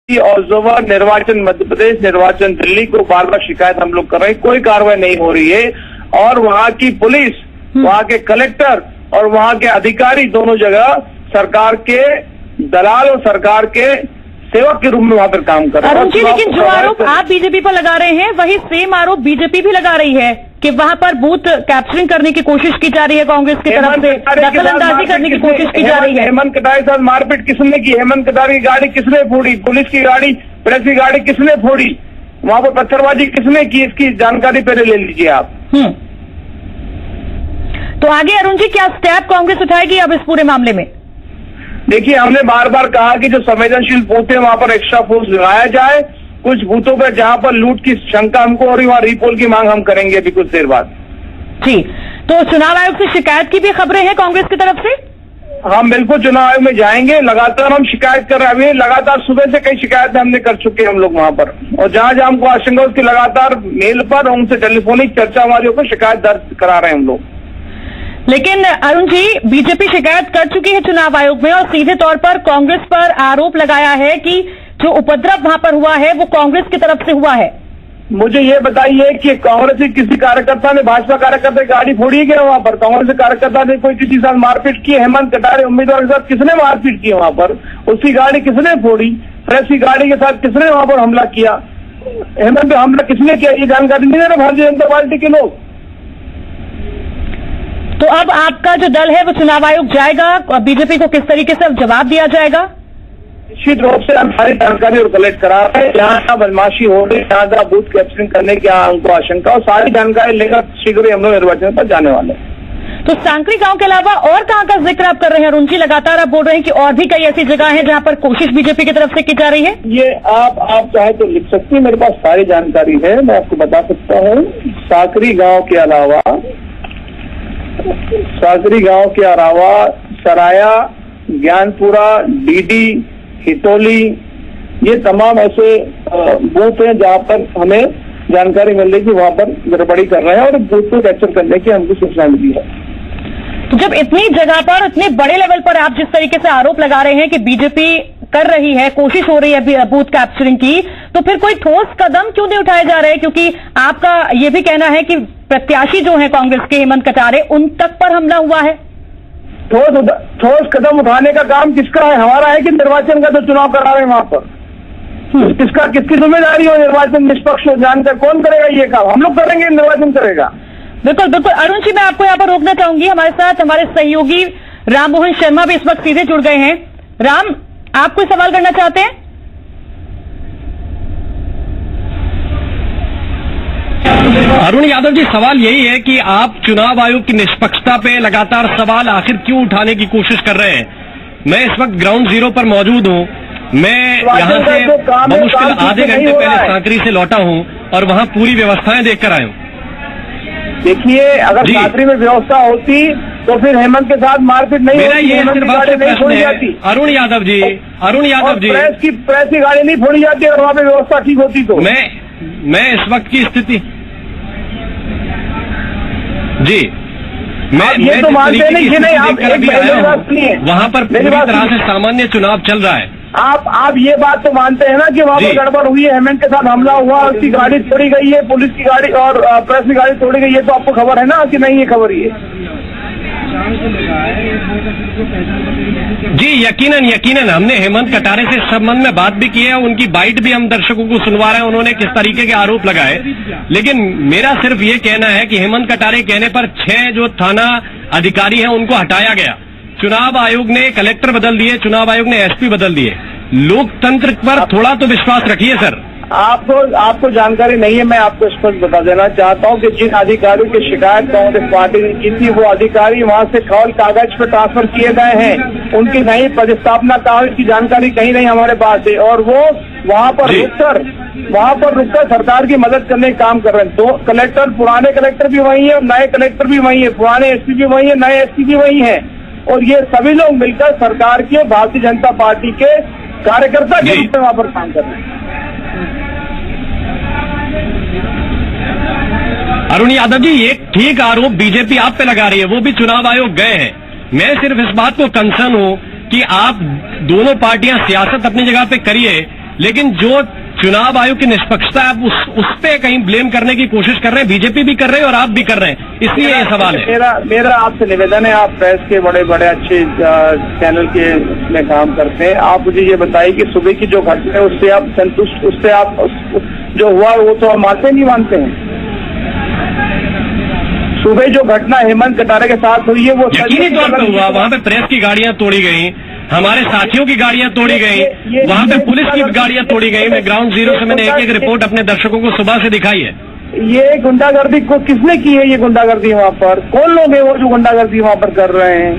और जोवर निर्वाचन मध्य प्रदेश, निर्वाचन दिल्ली को बार बार शिकायत हम लोग कर रहे हैं, कोई कार्रवाई नहीं हो रही है। और वहां की पुलिस, वहां के कलेक्टर और वहां के अधिकारी दोनों जगह सरकार के दलाल और सरकार के सेवक के रूप में वहां पर काम कर रहे हैं। अरुण जी, लेकिन जो आरोप आप बीजेपी पर लगा रहे हैं वही सेम आरोप बीजेपी भी लगा रही है कि वहां पर बूथ कैप्चरिंग करने की कोशिश की जा रही है, कांग्रेस की तरफ से दखल अंदाजी करने की कोशिश की जा रही है। हेमंत कटारे के साथ मारपीट किसने की? हेमंत कटारे की गाड़ी किसने फोड़ी? पुलिस की गाड़ी, प्रेस की गाड़ी किसने फोड़ी? वहां पर पत्थरबाजी किसने की? इसकी जानकारी पहले ले लीजिए आप। तो आगे अरुण जी क्या स्टेप कांग्रेस उठाएगी अब इस पूरे मामले में? देखिए, हमने बार बार कहा कि जो संवेदनशील बूथ है वहां पर एक्स्ट्रा फोर्स लगाया जाए। कुछ बूथों पर जहां पर लूट की शंका हमको और वहां रिपोल की मांग हम करेंगे अभी कुछ देर बाद। जी, तो चुनाव आयोग से शिकायत की भी खबरें हैं कांग्रेस की तरफ से? हम बिल्कुल चुनाव आयोग में जाएंगे, लगातार हम शिकायत कर रहे हैं। लगातार सुबह से कई शिकायतें हमने कर चुके हैं हम लोग वहां पर, और जहां जहां हमको आशंका उसकी लगातार मेल पर उनसे टेलीफोनिक चर्चा हमारी होकर शिकायत दर्ज करा रहे हैं हम लोग। लेकिन अरुण जी, बीजेपी शिकायत कर चुकी है चुनाव आयोग में और सीधे तौर पर कांग्रेस पर आरोप लगाया है कि जो उपद्रव वहां पर हुआ है वो कांग्रेस की तरफ से हुआ है। मुझे ये बताइए कि कांग्रेस के किसी कार्यकर्ता ने, भाजपा कार्यकर्ता की गाड़ी फोड़ी है वहां पर? कांग्रेस के कार्यकर्ता ने कोई किसी साथ मारपीट की? हेमंत कटारे उम्मीदवार के साथ किसने मारपीट की वहां पर? उसकी गाड़ी किसने फोड़ी? प्रेस की गाड़ी के साथ किसने वहां पर हमला किया? हेमंत पे हमला किसने किया? ये जानकारी नहीं दे रहे भारतीय जनता पार्टी के लोग। तो अब आपका जो दल है वो चुनाव आयोग जाएगा, बीजेपी को किस तरीके से अब जवाब दिया जाएगा? निश्चित रूप से हम सारी जानकारी और कलेक्ट करा रहे हैं। जहां जहां बदमाशी हो रही, जहां जहां बूथ कैप्चरिंग करने की हमको आशंका, और सारी जानकारी लेकर शीघ्र ही हम लोग निर्वाचन पर जाने वाले हैं। तो सांकरी गांव के अलावा और कहां का जिक्र आप कर रहे हैं अरुण जी? लगातार आप बोल रहे हैं कि और भी कई ऐसी जगह हैं जहां पर कोशिश बीजेपी की तरफ से की जा रही है। ये आप चाहे तो लिख सकती हैं, मेरे पास सारी जानकारी है, मैं आपको बता सकता हूँ। सांकरी गाँव के अलावा सराया, ज्ञानपुरा, डीडी, हितोली, ये तमाम ऐसे बूथ हैं जहां पर हमें जानकारी मिल रही है कि वहां पर गड़बड़ी कर रहे हैं और बूथ को कैप्चर करने की हमको सूचना मिली है। तो जब इतनी जगह पर, इतने बड़े लेवल पर आप जिस तरीके से आरोप लगा रहे हैं कि बीजेपी कर रही है, कोशिश हो रही है बूथ कैप्चरिंग की, तो फिर कोई ठोस कदम क्यों नहीं उठाए जा रहे? क्योंकि आपका ये भी कहना है कि प्रत्याशी जो है कांग्रेस के हेमंत कटारे, उन तक पर हमला हुआ है। ठोस कदम उठाने का काम किसका है? हमारा है कि निर्वाचन का तो चुनाव करा रहे हैं वहां पर? किसकी जिम्मेदारी हो? निर्वाचन निष्पक्ष हो, जानकर कौन करेगा ये काम? हम लोग करेंगे, निर्वाचन करेगा। बिल्कुल बिल्कुल। अरुण जी, मैं आपको यहाँ पर रोकना चाहूंगी। हमारे साथ हमारे सहयोगी राम मोहन शर्मा भी इस वक्त सीधे जुड़ गए हैं। राम, आप कोई सवाल करना चाहते हैं? अरुण यादव जी, सवाल यही है कि आप चुनाव आयोग की निष्पक्षता पे लगातार सवाल आखिर क्यों उठाने की कोशिश कर रहे हैं? मैं इस वक्त ग्राउंड जीरो पर मौजूद हूँ। मैं यहाँ से बमुश्किल आधे घंटे पहले सांकरी से लौटा हूँ और वहाँ पूरी व्यवस्थाएं देखकर आया हूँ। देखिए, अगर सांकरी में व्यवस्था होती तो फिर हेमंत के साथ मारपीट नहीं होती, ये हेमंत की गाड़ी नहीं फोड़ी जाती। अरुण यादव जी, प्रेस की गाड़ी नहीं फोड़ी जाती और वहाँ पे व्यवस्था ठीक होती तो। मैं इस वक्त की स्थिति जी, ये तो मानते नहीं कि नहीं आप वहाँ पर पूरी तरह से सामान्य चुनाव चल रहा है। आप ये बात तो मानते हैं ना कि वहाँ पर गड़बड़ हुई है, हेमंत के साथ हमला हुआ, उसकी गाड़ी तोड़ी गई है, पुलिस की गाड़ी और प्रेस की गाड़ी तोड़ी गई है, तो आपको खबर है ना कि नहीं? ये खबर ही है जी। यकीनन हमने हेमंत कटारे से इस संबंध में बात भी की है, उनकी बाइट भी हम दर्शकों को सुनवा रहे हैं, उन्होंने किस तरीके के आरोप लगाए। लेकिन मेरा सिर्फ ये कहना है कि हेमंत कटारे कहने पर 6 जो थाना अधिकारी हैं उनको हटाया गया। चुनाव आयोग ने कलेक्टर बदल दिए, चुनाव आयोग ने एसपी बदल दिए। लोकतंत्र पर थोड़ा तो विश्वास रखिए सर। आपको जानकारी नहीं है, मैं आपको स्पष्ट बता देना चाहता हूं कि जिन अधिकारियों की शिकायत कांग्रेस पार्टी ने की थी वो अधिकारी वहां से केवल कागज पर ट्रांसफर किए गए हैं। उनकी नहीं पदस्थापना कागज की जानकारी कहीं नहीं हमारे पास है, और वो वहां पर रुककर सरकार की मदद करने का काम कर रहे हैं। दो कलेक्टर, पुराने कलेक्टर भी वही है और नए कलेक्टर भी वही है, पुराने एसपी भी वही है, नए एसपी भी वही है, और ये सभी लोग मिलकर सरकार के, भारतीय जनता पार्टी के कार्यकर्ता के रूप में वहां पर काम कर रहे हैं। अरुण यादव जी, एक ठीक आरोप बीजेपी आप पे लगा रही है, वो भी चुनाव आयोग गए हैं। मैं सिर्फ इस बात को कंसर्न हूं कि आप दोनों पार्टियां सियासत अपनी जगह पे करिए, लेकिन जो चुनाव आयोग की निष्पक्षता है, आप उस पे कहीं ब्लेम करने की कोशिश कर रहे हैं। बीजेपी भी कर रही है और आप भी कर रहे हैं, इसलिए ये सवाल है। मेरा आपसे निवेदन है, आप प्रेस के बड़े बड़े अच्छे चैनल के में काम करते हैं, आप मुझे ये बताइए कि सुबह की जो घटना है उससे आप संतुष्ट, उससे आप जो हुआ वो तो आप मानते नहीं मानते हैं? सुबह जो घटना हेमंत कटारे के साथ हुई है वो यकीनी तौर पर हुआ। वहाँ पे प्रेस की गाड़ियां तोड़ी गई, हमारे साथियों की गाड़ियां तोड़ी गई, वहाँ पे पुलिस की गाड़ियां तोड़ी गई। मैं ग्राउंड जीरो से मैंने एक रिपोर्ट अपने दर्शकों को सुबह से दिखाई है। ये गुंडागर्दी को किसने की है? ये गुंडागर्दी वहाँ पर कौन लोग हैं वो जो गुंडागर्दी वहाँ पर कर रहे हैं?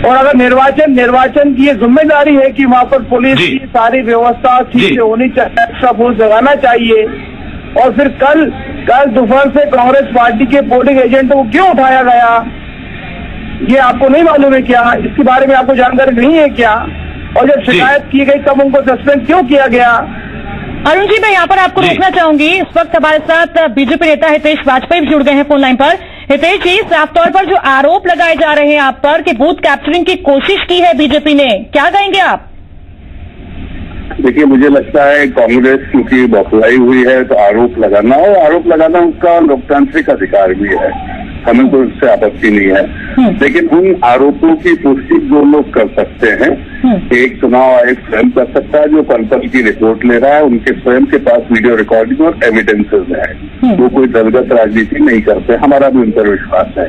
और अगर निर्वाचन की ये जिम्मेदारी है कि वहाँ पर पुलिस की सारी व्यवस्था ठीक से होनी चाहिए, एक्स्ट्रा फोर्स लगाना चाहिए, और फिर कल दोपहर से कांग्रेस पार्टी के पोलिंग एजेंटों को क्यों उठाया गया, ये आपको नहीं मालूम है क्या? इसके बारे में आपको जानकारी नहीं है क्या? और जब शिकायत की गई तब उनको सस्पेंड क्यों किया गया? अरुण जी, मैं यहाँ पर आपको रोकना चाहूंगी। इस वक्त हमारे साथ बीजेपी नेता हितेश वाजपेयी भी जुड़ गए हैं फोन लाइन पर। हितेश जी, साफ तौर पर जो आरोप लगाए जा रहे हैं आप पर कि बूथ कैप्चरिंग की कोशिश की है बीजेपी ने, क्या कहेंगे आप? देखिए, मुझे लगता है कांग्रेस क्योंकि बौखलाई हुई है तो आरोप लगाना उसका लोकतांत्रिक अधिकार भी है, हमें तो उससे आपत्ति नहीं है। लेकिन उन आरोपों की पुष्टि दो लोग कर सकते हैं। एक चुनाव आयोग स्वयं कर सकता है, जो पल की रिपोर्ट ले रहा है, उनके स्वयं के पास वीडियो रिकॉर्डिंग और एविडेंसेस है, वो कोई दलगत राजनीति नहीं करते, हमारा भी उन पर विश्वास है।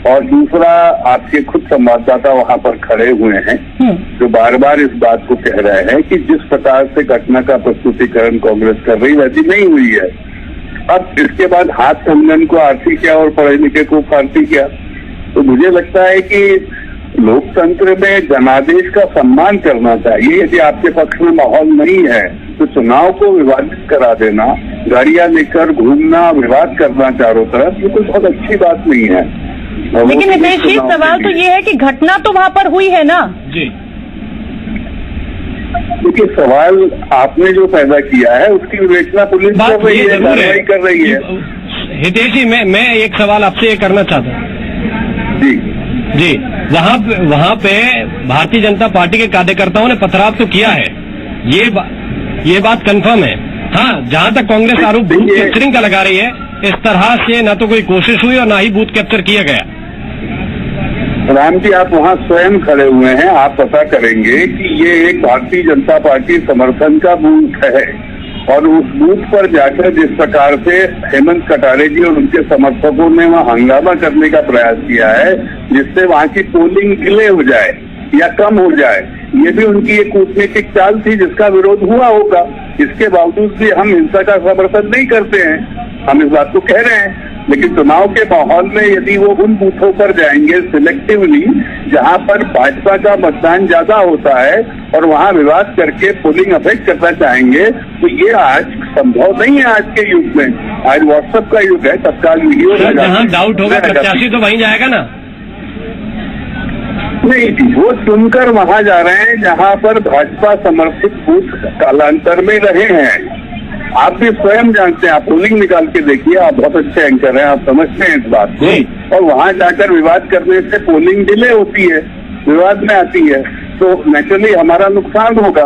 और दूसरा, आपके खुद संवाददाता वहां पर खड़े हुए हैं जो बार बार इस बात को कह रहे हैं कि जिस प्रकार से घटना का प्रस्तुतिकरण कांग्रेस कर रही वैसी नहीं हुई है। अब इसके बाद हाथ कंगन को आरती क्या और पढ़े लिखे को फारती क्या? तो मुझे लगता है कि लोकतंत्र में जनादेश का सम्मान करना चाहिए। यदि आपके पक्ष में माहौल नहीं है तो चुनाव को विवादित करा देना, गाड़ियां लेकर घूमना, विवाद करना चारों तरफ, ये कोई बहुत अच्छी बात नहीं है। लेकिन हितेश जी, सवाल तो ये है कि घटना तो वहाँ पर हुई है ना जी। देखिए, सवाल आपने जो पैदा किया है उसकी विवेचना पुलिस कर रही है, कार्रवाई कर रही है। हितेश जी, मैं एक सवाल आपसे ये करना चाहता हूँ। जी, वहाँ पे भारतीय जनता पार्टी के कार्यकर्ताओं ने पथराव तो किया है, ये बात कंफर्म है। हाँ, जहाँ तक कांग्रेस आरोप बूथ कैप्चरिंग का लगा रही है, इस तरह से न तो कोई कोशिश हुई और न ही बूथ कैप्चर किया गया। राम जी, आप वहाँ स्वयं खड़े हुए हैं, आप पता करेंगे कि ये एक भारतीय जनता पार्टी समर्थन का बूथ है, और उस बूथ पर जाकर जिस प्रकार से हेमंत कटारे जी और उनके समर्थकों ने वहाँ हंगामा करने का प्रयास किया है, जिससे वहाँ की पोलिंग डिले हो जाए या कम हो जाए, ये भी उनकी एक कूटनीतिक चाल थी जिसका विरोध हुआ होगा। इसके बावजूद भी हम हिंसा का समर्थन नहीं करते हैं, हम इस बात को कह रहे हैं। लेकिन चुनाव के माहौल में यदि वो उन बूथों पर जाएंगे सिलेक्टिवली जहां पर भाजपा का मतदान ज्यादा होता है और वहां विवाद करके पोलिंग अफेक्ट करना चाहेंगे, तो ये आज संभव नहीं है। आज के युग में, आज व्हाट्सएप का युग है, तत्काल वीडियो जहाँ डाउट होगा प्रत्याशी तो वहीं जाएगा ना? नहीं जी, वो चुनकर वहां जा रहे हैं जहां पर भाजपा समर्थित बूथ कालांतर में रहे हैं। आप भी स्वयं जानते हैं, आप पोलिंग निकाल के देखिए, आप बहुत अच्छे एंकर हैं, आप समझते हैं इस बात को। और वहां जाकर विवाद करने से पोलिंग डिले होती है, विवाद में आती है, तो नेचुरली हमारा नुकसान होगा।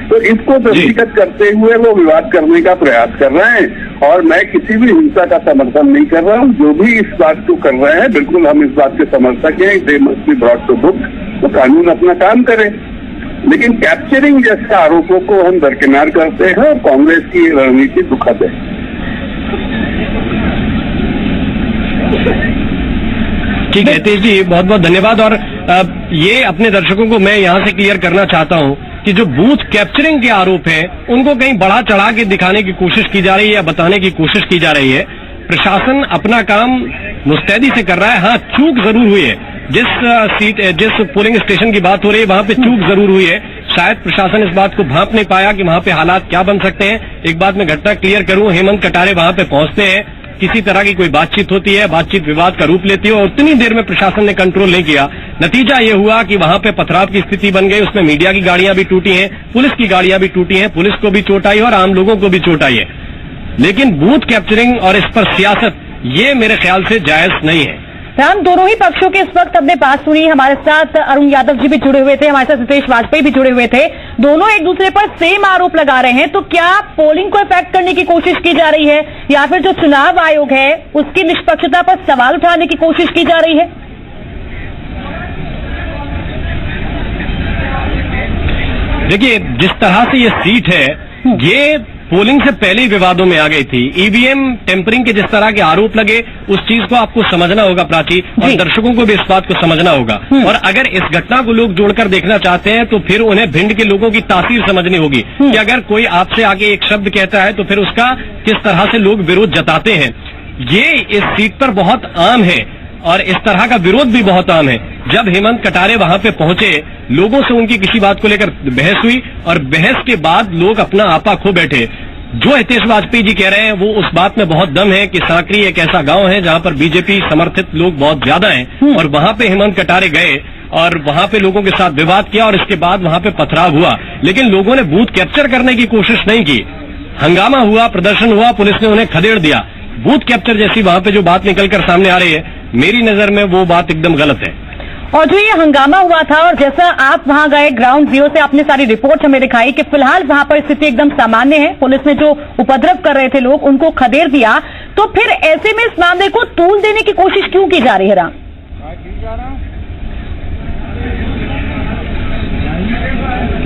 तो इसको दृष्टिगत करते हुए वो विवाद करने का प्रयास कर रहे हैं, और मैं किसी भी हिंसा का समर्थन नहीं कर रहा हूँ। जो भी इस बात को कर रहे हैं, बिल्कुल हम इस बात के समर्थक हैं, they must be brought to book, तो कानून अपना काम करे। लेकिन कैप्चरिंग जैसे आरोपों को हम दरकिनार करते हैं, और कांग्रेस की रणनीति दुखद है। ठीक है हितेश जी, बहुत बहुत धन्यवाद। और ये अपने दर्शकों को मैं यहाँ से क्लियर करना चाहता हूँ कि जो बूथ कैप्चरिंग के आरोप हैं, उनको कहीं बढ़ा चढ़ा के दिखाने की कोशिश की जा रही है या बताने की कोशिश की जा रही है। प्रशासन अपना काम मुस्तैदी से कर रहा है। हाँ, चूक जरूर हुई है, जिस पोलिंग स्टेशन की बात हो रही है वहां पे चूक जरूर हुई है। शायद प्रशासन इस बात को भांप नहीं पाया कि वहां पे हालात क्या बन सकते हैं। एक बात मैं घटना क्लियर करूं, हेमंत कटारे वहां पे पहुंचते हैं, किसी तरह की कोई बातचीत होती है, बातचीत विवाद का रूप लेती है, और उतनी देर में प्रशासन ने कंट्रोल नहीं किया। नतीजा ये हुआ कि वहां पे पथराव की स्थिति बन गई, उसमें मीडिया की गाड़ियां भी टूटी हैं, पुलिस की गाड़ियां भी टूटी हैं, पुलिस को भी चोट आई और आम लोगों को भी चोट आई है। लेकिन बूथ कैप्चरिंग और इस पर सियासत, ये मेरे ख्याल से जायज नहीं है। राम, दोनों ही पक्षों के इस वक्त हमने बात सुनी। हमारे साथ अरुण यादव जी भी जुड़े हुए थे, हमारे साथ हितेश वाजपेयी भी जुड़े हुए थे। दोनों एक दूसरे पर सेम आरोप लगा रहे हैं। तो क्या पोलिंग को इफेक्ट करने की कोशिश की जा रही है या फिर जो चुनाव आयोग है उसकी निष्पक्षता पर सवाल उठाने की कोशिश की जा रही है? देखिए, जिस तरह से ये सीट है, ये पोलिंग से पहले ही विवादों में आ गई थी। ईवीएम टेम्परिंग के जिस तरह के आरोप लगे, उस चीज को आपको समझना होगा प्राची, और दर्शकों को भी इस बात को समझना होगा। और अगर इस घटना को लोग जोड़कर देखना चाहते हैं तो फिर उन्हें भिंड के लोगों की तासीर समझनी होगी कि अगर कोई आपसे आगे एक शब्द कहता है तो फिर उसका किस तरह से लोग विरोध जताते हैं। ये इस सीट पर बहुत आम है और इस तरह का विरोध भी बहुत आम है। जब हेमंत कटारे वहां पे पहुंचे, लोगों से उनकी किसी बात को लेकर बहस हुई और बहस के बाद लोग अपना आपा खो बैठे। जो हितेश वाजपेयी जी कह रहे हैं वो उस बात में बहुत दम है कि सांकरी एक ऐसा गांव है जहां पर बीजेपी समर्थित लोग बहुत ज्यादा हैं, और वहां पे हेमंत कटारे गए और वहां पे लोगों के साथ विवाद किया और इसके बाद वहां पे पथराव हुआ। लेकिन लोगों ने बूथ कैप्चर करने की कोशिश नहीं की। हंगामा हुआ, प्रदर्शन हुआ, पुलिस ने उन्हें खदेड़ दिया। बूथ कैप्चर जैसी वहां पे जो बात निकलकर सामने आ रही है, मेरी नजर में वो बात एकदम गलत है। और जो ये हंगामा हुआ था, और जैसा आप वहां गए ग्राउंड जीरो से, आपने सारी रिपोर्ट हमें दिखाई कि फिलहाल वहां पर स्थिति एकदम सामान्य है। पुलिस ने जो उपद्रव कर रहे थे लोग, उनको खदेड़ दिया। तो फिर ऐसे में इस मामले को तूल देने की कोशिश क्यों की जा रही है राम?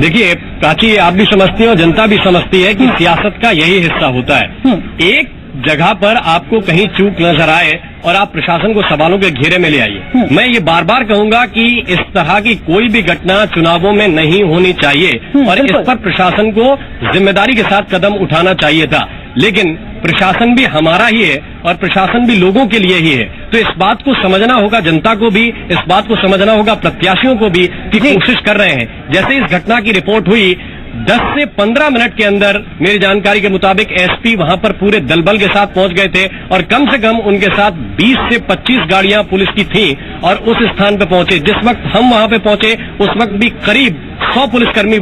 देखिए प्राची, आप भी समझती हैं और जनता भी समझती है कि सियासत का यही हिस्सा होता है। एक जगह पर आपको कहीं चूक नजर आए और आप प्रशासन को सवालों के घेरे में ले आइए। मैं ये बार बार कहूंगा कि इस तरह की कोई भी घटना चुनावों में नहीं होनी चाहिए और इस पर प्रशासन को जिम्मेदारी के साथ कदम उठाना चाहिए था। लेकिन प्रशासन भी हमारा ही है और प्रशासन भी लोगों के लिए ही है। तो इस बात को समझना होगा जनता को भी, इस बात को समझना होगा प्रत्याशियों को भी कि कोशिश कर रहे हैं। जैसे इस घटना की रिपोर्ट हुई, 10 से 15 मिनट के अंदर मेरी जानकारी के मुताबिक एसपी वहां पर पूरे दलबल के साथ पहुंच गए थे और कम से कम उनके साथ 20 से 25 गाड़ियां पुलिस की थीं और उस स्थान पर पहुंचे। जिस वक्त हम वहां पे पहुंचे उस वक्त भी करीब 100 पुलिसकर्मी